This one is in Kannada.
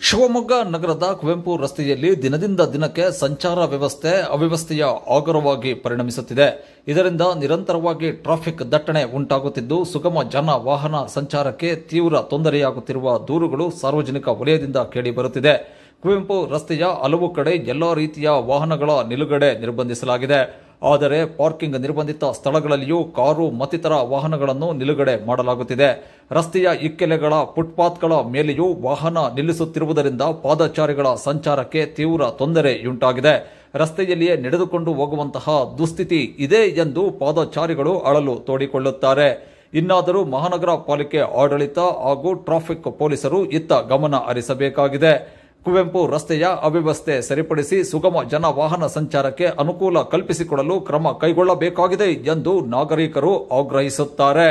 ಶಿವಮೊಗ್ಗ ನಗರದ ಕುವೆಂಪು ರಸ್ತೆಯಲ್ಲಿ ದಿನದಿಂದ ದಿನಕ್ಕೆ ಸಂಚಾರ ವ್ಯವಸ್ಥೆ ಅವ್ಯವಸ್ಥೆಯ ಆಗರವಾಗಿ ಪರಿಣಮಿಸುತ್ತಿದೆ. ಇದರಿಂದ ನಿರಂತರವಾಗಿ ಟ್ರಾಫಿಕ್ ದಟ್ಟಣೆ ಉಂಟಾಗುತ್ತಿದ್ದು, ಸುಗಮ ಜನ ವಾಹನ ಸಂಚಾರಕ್ಕೆ ತೀವ್ರ ತೊಂದರೆಯಾಗುತ್ತಿರುವ ದೂರುಗಳು ಸಾರ್ವಜನಿಕ ವಲಯದಿಂದ ಕೇಳಿಬರುತ್ತಿದೆ. ಕುವೆಂಪು ರಸ್ತೆಯ ಹಲವು ಕಡೆ ಎಲ್ಲಾ ರೀತಿಯ ವಾಹನಗಳ ನಿಲುಗಡೆ ನಿರ್ಬಂಧಿಸಲಾಗಿದೆ. ಆದರೆ ಪಾರ್ಕಿಂಗ್ ನಿರ್ಬಂಧಿತ ಸ್ಥಳಗಳಲ್ಲಿಯೂ ಕಾರು ಮತ್ತಿತರ ವಾಹನಗಳನ್ನು ನಿಲುಗಡೆ ಮಾಡಲಾಗುತ್ತಿದೆ. ರಸ್ತೆಯ ಇಕ್ಕೆಲೆಗಳ ಫುಟ್ಪಾತ್ಗಳ ಮೇಲೆಯೂ ವಾಹನ ನಿಲ್ಲಿಸುತ್ತಿರುವುದರಿಂದ ಪಾದಚಾರಿಗಳ ಸಂಚಾರಕ್ಕೆ ತೀವ್ರ ತೊಂದರೆಯುಂಟಾಗಿದೆ. ರಸ್ತೆಯಲ್ಲಿಯೇ ನಡೆದುಕೊಂಡು ಹೋಗುವಂತಹ ದುಸ್ಥಿತಿ ಇದೆ ಎಂದು ಪಾದಚಾರಿಗಳು ಅಳಲು ತೋಡಿಕೊಳ್ಳುತ್ತಾರೆ. ಇನ್ನಾದರೂ ಮಹಾನಗರ ಪಾಲಿಕೆ ಆಡಳಿತ ಹಾಗೂ ಟ್ರಾಫಿಕ್ ಪೊಲೀಸರು ಇತ್ತ ಗಮನ ಹರಿಸಬೇಕಾಗಿದೆ. ಕುವೆಂಪು ರಸ್ತೆಯ ಅವ್ಯವಸ್ಥೆ ಸರಿಪಡಿಸಿ ಸುಗಮ ಜನ ವಾಹನ ಸಂಚಾರಕ್ಕೆ ಅನುಕೂಲ ಕಲ್ಪಿಸಿಕೊಡಲು ಕ್ರಮ ಕೈಗೊಳ್ಳಬೇಕಾಗಿದೆ ಎಂದು ನಾಗರಿಕರು ಆಗ್ರಹಿಸುತ್ತಾರೆ.